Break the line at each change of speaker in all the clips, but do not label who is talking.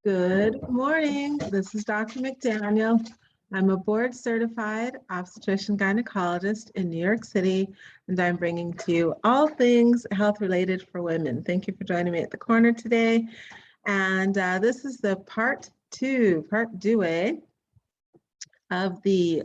Good morning. This is Dr. McDaniel. I'm a board certified obstetrician gynecologist in New York City, and I'm bringing to you all things health related for women. Thank you for joining me at the corner today. And this is the part deux of the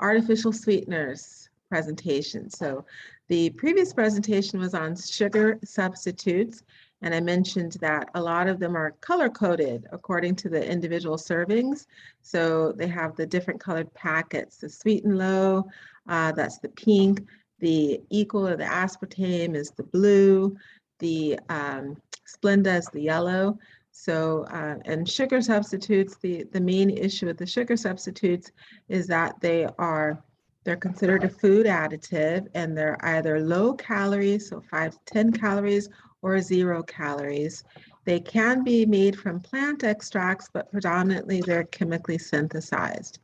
artificial sweeteners presentation. So the previous presentation was on sugar substitutes, and I mentioned that a lot of them are color-coded according to the individual servings. So they have the different colored packets, the sweet and low, that's the pink, the equal or the aspartame is the blue, the Splenda is the yellow. So, and sugar substitutes, the main issue with the sugar substitutes is that they're considered a food additive, and they're either low calories, so 5 to 10 calories, or 0 calories. They can be made from plant extracts, but predominantly they're chemically synthesized.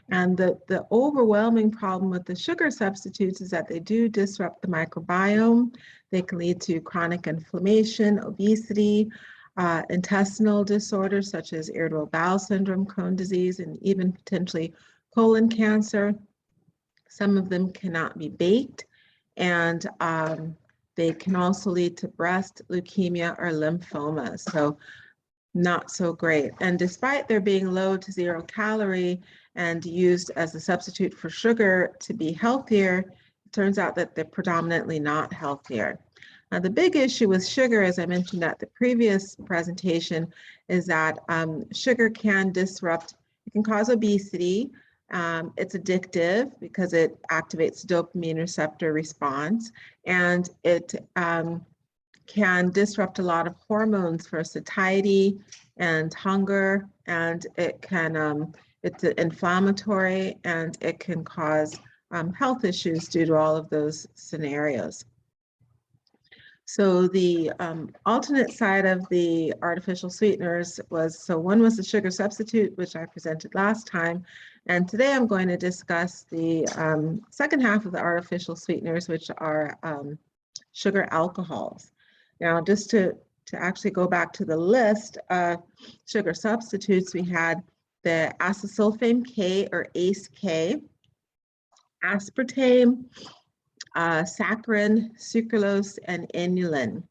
And the overwhelming problem with the sugar substitutes is that they do disrupt the microbiome. They can lead to chronic inflammation, obesity, intestinal disorders such as irritable bowel syndrome, Crohn's disease, and even potentially colon cancer. Some of them cannot be baked, and they can also lead to breast leukemia or lymphoma. So not so great. And despite there being low to 0 calorie and used as a substitute for sugar to be healthier, it turns out that they're predominantly not healthier. Now, the big issue with sugar, as I mentioned at the previous presentation, is that sugar can disrupt, it can cause obesity. It's addictive because it activates dopamine receptor response, and it can disrupt a lot of hormones for satiety and hunger, and it can, it's inflammatory, and it can cause health issues due to all of those scenarios. So the alternate side of the artificial sweeteners was, so one was the sugar substitute, which I presented last time. And today I'm going to discuss the second half of the artificial sweeteners, which are sugar alcohols. Now, just to actually go back to the list of sugar substitutes, we had the acesulfame K or ACE-K, aspartame, saccharin, sucralose, and inulin.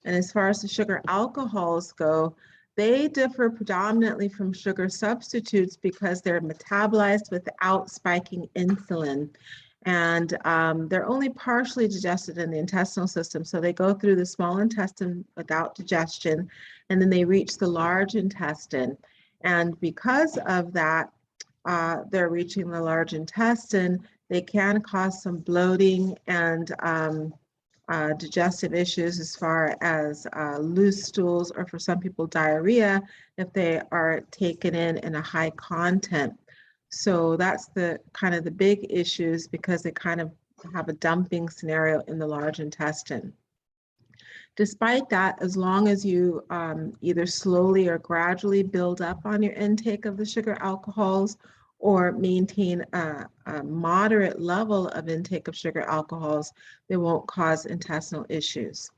And as far as the sugar alcohols go, they differ predominantly from sugar substitutes because they're metabolized without spiking insulin. And they're only partially digested in the intestinal system. So they go through the small intestine without digestion, and then they reach the large intestine. And because of that, they're reaching the large intestine, they can cause some bloating and digestive issues as far as loose stools, or for some people diarrhea if they are taken in a high content. So that's the kind of the big issues, because they kind of have a dumping scenario in the large intestine. Despite that, as long as you either slowly or gradually build up on your intake of the sugar alcohols, or maintain a moderate level of intake of sugar alcohols, they won't cause intestinal issues.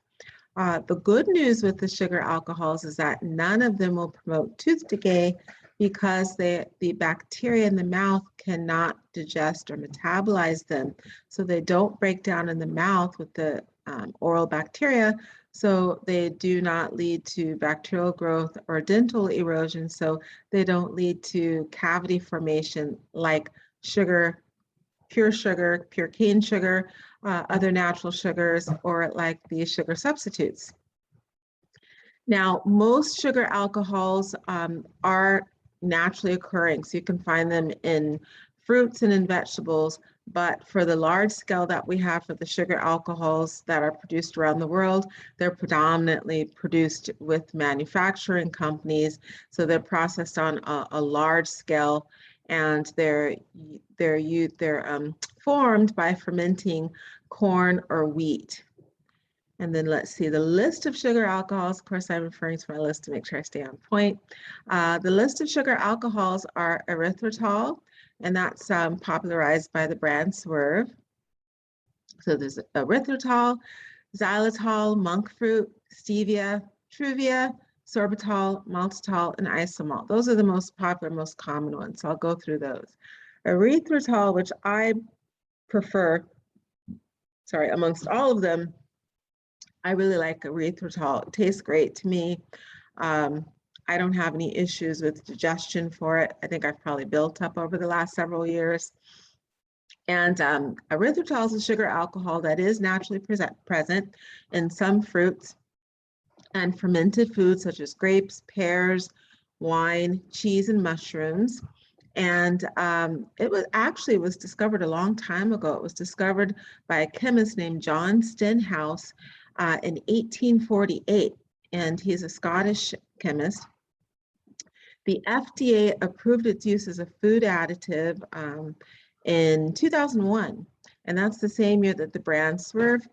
The good news with the sugar alcohols is that none of them will promote tooth decay, because the bacteria in the mouth cannot digest or metabolize them. So they don't break down in the mouth with the oral bacteria, so they do not lead to bacterial growth or dental erosion, so they don't lead to cavity formation like sugar, pure cane sugar, other natural sugars, or like the sugar substitutes. Now, most sugar alcohols are naturally occurring, so you can find them in fruits and in vegetables, but for the large scale that we have for the sugar alcohols that are produced around the world, they're predominantly produced with manufacturing companies, so they're processed on a large scale, and they're formed by fermenting corn or wheat. And then let's see the list of sugar alcohols. Of course, I'm referring to my list to make sure I stay on point. The list of sugar alcohols are erythritol, and that's popularized by the brand Swerve. So there's erythritol, xylitol, monk fruit, stevia, truvia, sorbitol, maltitol, and isomalt. Those are the most popular, most common ones. So I'll go through those. Erythritol, which I prefer, amongst all of them, I really like erythritol. It tastes great to me. I don't have any issues with digestion for it. I think I've probably built up over the last several years. And erythritol is a sugar alcohol that is naturally present in some fruits and fermented foods such as grapes, pears, wine, cheese, and mushrooms. And it was discovered a long time ago. It was discovered by a chemist named John Stenhouse in 1848, and he's a Scottish chemist. The FDA approved its use as a food additive in 2001, and that's the same year that the brand Swerve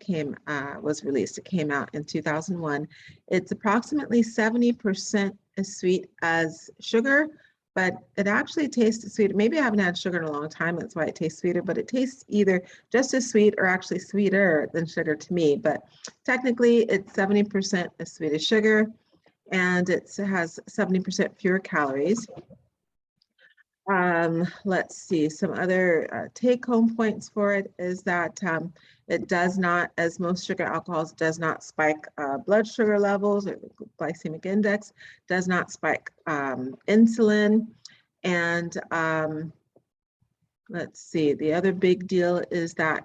was released. It came out in 2001. It's approximately 70% as sweet as sugar, but it actually tastes sweeter. Maybe I haven't had sugar in a long time, that's why it tastes sweeter, but it tastes either just as sweet or actually sweeter than sugar to me. But technically, it's 70% as sweet as sugar, and it has 70% fewer calories. Let's see, some other take-home points for it is that it does not, as most sugar alcohols, does not spike blood sugar levels or glycemic index, does not spike insulin. And let's see, the other big deal is that,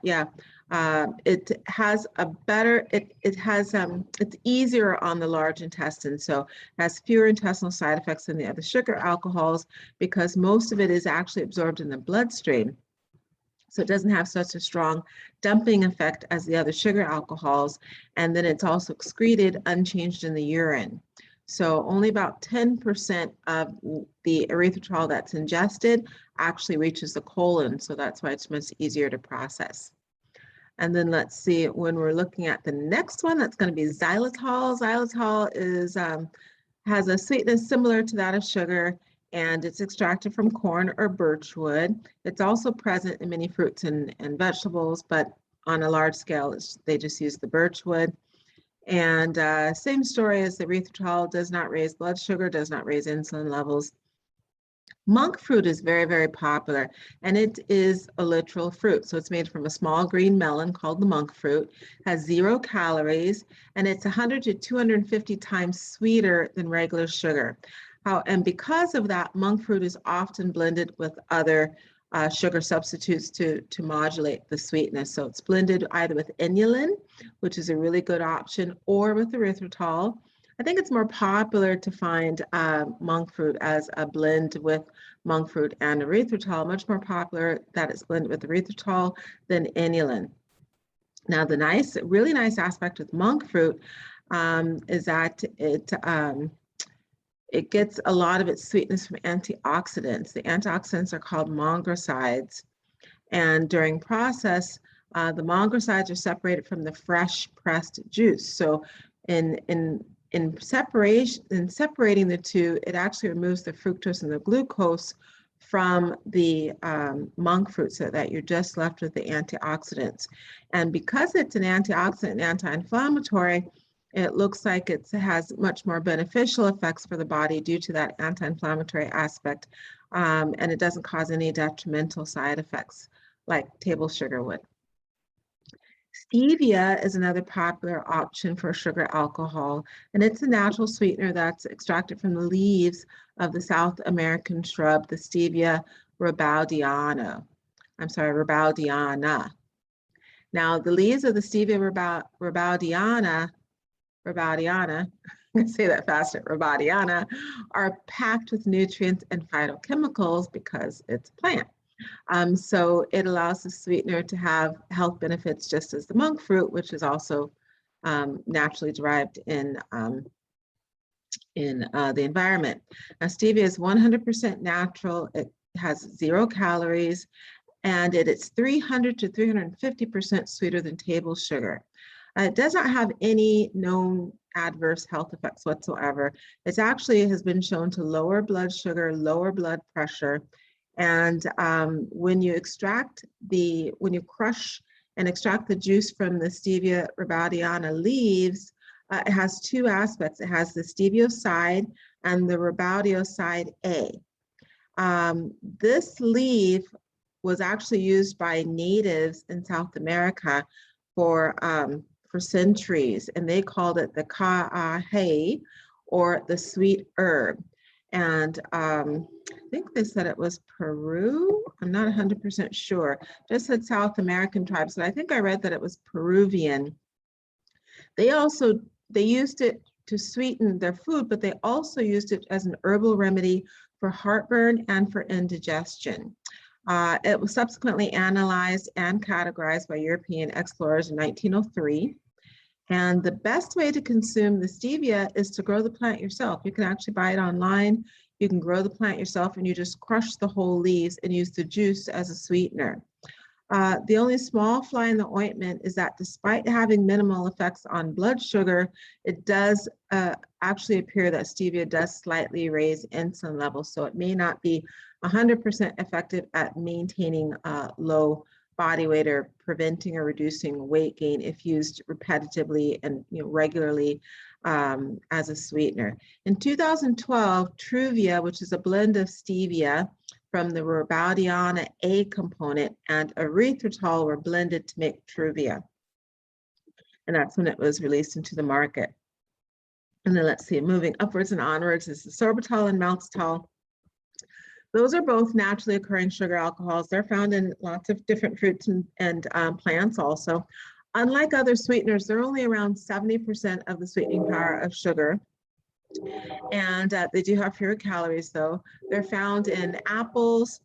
it has a better, it's easier on the large intestine, so it has fewer intestinal side effects than the other sugar alcohols because most of it is actually absorbed in the bloodstream. So it doesn't have such a strong dumping effect as the other sugar alcohols, and then it's also excreted unchanged in the urine. So only about 10% of the erythritol that's ingested actually reaches the colon, so that's why it's much easier to process. And then let's see, when we're looking at the next one, that's going to be xylitol. Xylitol has a sweetness similar to that of sugar, and it's extracted from corn or birchwood. It's also present in many fruits and vegetables, but on a large scale, they just use the birchwood. And same story as the erythritol, does not raise blood sugar, does not raise insulin levels. Monk fruit is very, very popular, and it is a literal fruit. So it's made from a small green melon called the monk fruit, has 0 calories, and it's 100 to 250 times sweeter than regular sugar. And because of that, monk fruit is often blended with other sugar substitutes to modulate the sweetness. So it's blended either with inulin, which is a really good option, or with erythritol. I think it's more popular to find monk fruit as a blend with monk fruit and erythritol, much more popular that it's blended with erythritol than inulin. Now, the really nice aspect with monk fruit is that it gets a lot of its sweetness from antioxidants. The antioxidants are called mongrosides, and during process, the mongrosides are separated from the fresh pressed juice. So in separating the two, it actually removes the fructose and the glucose from the monk fruit so that you're just left with the antioxidants. And because it's an antioxidant and anti-inflammatory, it looks like it has much more beneficial effects for the body due to that anti-inflammatory aspect, and it doesn't cause any detrimental side effects like table sugar would. Stevia is another popular option for sugar alcohol, and it's a natural sweetener that's extracted from the leaves of the South American shrub, the Stevia rebaudiana. Now, the leaves of the Stevia rebaudiana, I'm going to say that faster, rebaudiana, are packed with nutrients and phytochemicals because it's a plant. So it allows the sweetener to have health benefits just as the monk fruit, which is also naturally derived in the environment. Now, stevia is 100% natural. It has 0 calories, and it's 300 to 350% sweeter than table sugar. It does not have any known adverse health effects whatsoever. It actually has been shown to lower blood sugar, lower blood pressure, and when you crush and extract the juice from the Stevia rebaudiana leaves, It has two aspects. It has the stevioside and the rebaudioside A. This leaf was actually used by natives in South America for centuries, and they called it the ka'ahe, or the sweet herb. And I think they said it was Peru. I'm not 100% sure. Just said South American tribes, but I think I read that it was Peruvian. They used it to sweeten their food, but they also used it as an herbal remedy for heartburn and for indigestion. It was subsequently analyzed and categorized by European explorers in 1903. And the best way to consume the stevia is to grow the plant yourself. You can actually buy it online. You can grow the plant yourself, and you just crush the whole leaves and use the juice as a sweetener. The only small fly in the ointment is that despite having minimal effects on blood sugar, it does actually appear that stevia does slightly raise insulin levels. So it may not be 100% effective at maintaining low body weight or preventing or reducing weight gain if used repetitively and regularly as a sweetener. In 2012, Truvia, which is a blend of stevia from the rebaudiana A component and erythritol, were blended to make Truvia. And that's when it was released into the market. And then let's see, moving upwards and onwards is the sorbitol and maltitol. Those are both naturally occurring sugar alcohols. They're found in lots of different fruits and plants also. Unlike other sweeteners, they're only around 70% of the sweetening power of sugar. And they do have fewer calories, though. They're found in apples,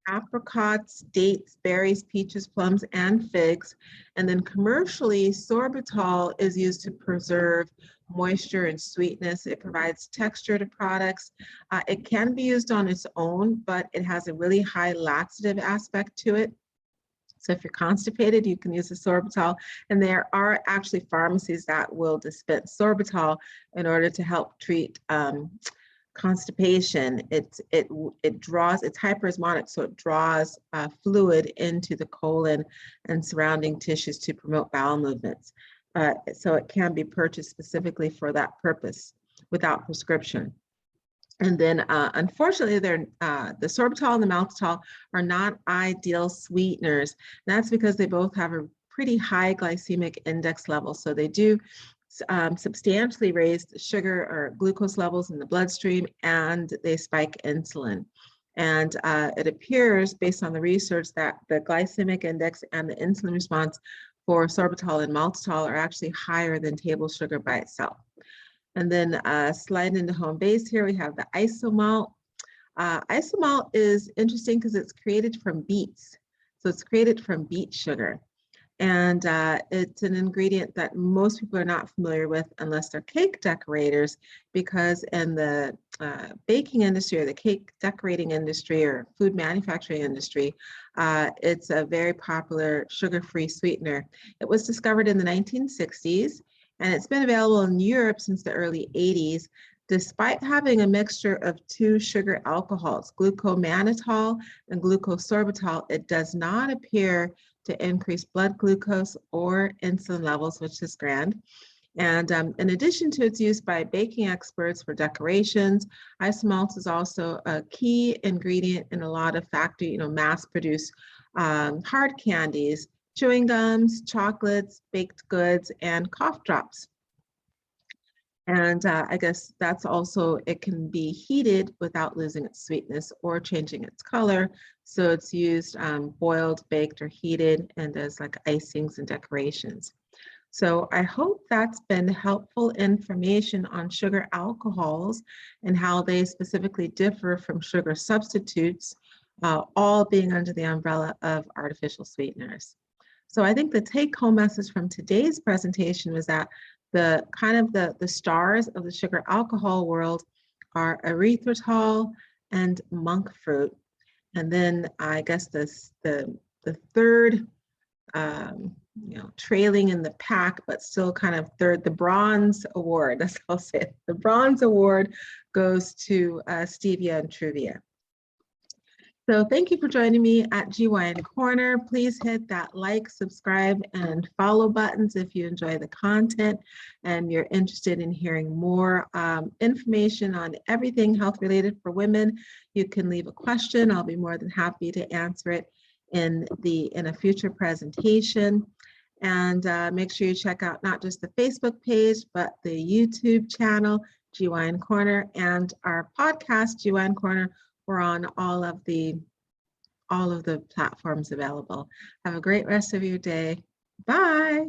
apricots, dates, berries, peaches, plums, and figs. And then commercially, sorbitol is used to preserve moisture and sweetness. It provides texture to products. It can be used on its own, but it has a really high laxative aspect to it. So if you're constipated, you can use the sorbitol. And there are actually pharmacies that will dispense sorbitol in order to help treat constipation. It's hyperosmotic, so it draws fluid into the colon and surrounding tissues to promote bowel movements. So it can be purchased specifically for that purpose without prescription. And then, unfortunately, the sorbitol and the maltitol are not ideal sweeteners. And that's because they both have a pretty high glycemic index level. So they do substantially raise the sugar or glucose levels in the bloodstream, and they spike insulin. And it appears, based on the research, that the glycemic index and the insulin response for sorbitol and maltitol are actually higher than table sugar by itself. And then sliding into home base here, we have the Isomalt. Isomalt is interesting because it's created from beets. So it's created from beet sugar. And it's an ingredient that most people are not familiar with unless they're cake decorators, because in the baking industry or the cake decorating industry or food manufacturing industry, it's a very popular sugar-free sweetener. It was discovered in the 1960s, and it's been available in Europe since the early 80s. Despite having a mixture of two sugar alcohols, glucomannitol and glucosorbitol, it does not appear to increase blood glucose or insulin levels, which is grand. And in addition to its use by baking experts for decorations, isomalt is also a key ingredient in a lot of factory, mass-produced hard candies, chewing gums, chocolates, baked goods, and cough drops. And I guess that's also, it can be heated without losing its sweetness or changing its color. So it's used boiled, baked, or heated, and as like icings and decorations. So I hope that's been helpful information on sugar alcohols and how they specifically differ from sugar substitutes, all being under the umbrella of artificial sweeteners. So I think the take-home message from today's presentation was that the stars of the sugar alcohol world are erythritol and monk fruit. And then I guess the third, trailing in the pack, but still kind of third, the bronze award, that's how I'll say it. The bronze award goes to Stevia and Truvia. So thank you for joining me at GYN Corner. Please hit that like, subscribe, and follow buttons if you enjoy the content and you're interested in hearing more information on everything health related for women. You can leave a question. I'll be more than happy to answer it in a future presentation. And make sure you check out not just the Facebook page, but the YouTube channel, GYN Corner, and our podcast, GYN Corner. We're on all of the platforms available. Have a great rest of your day. Bye.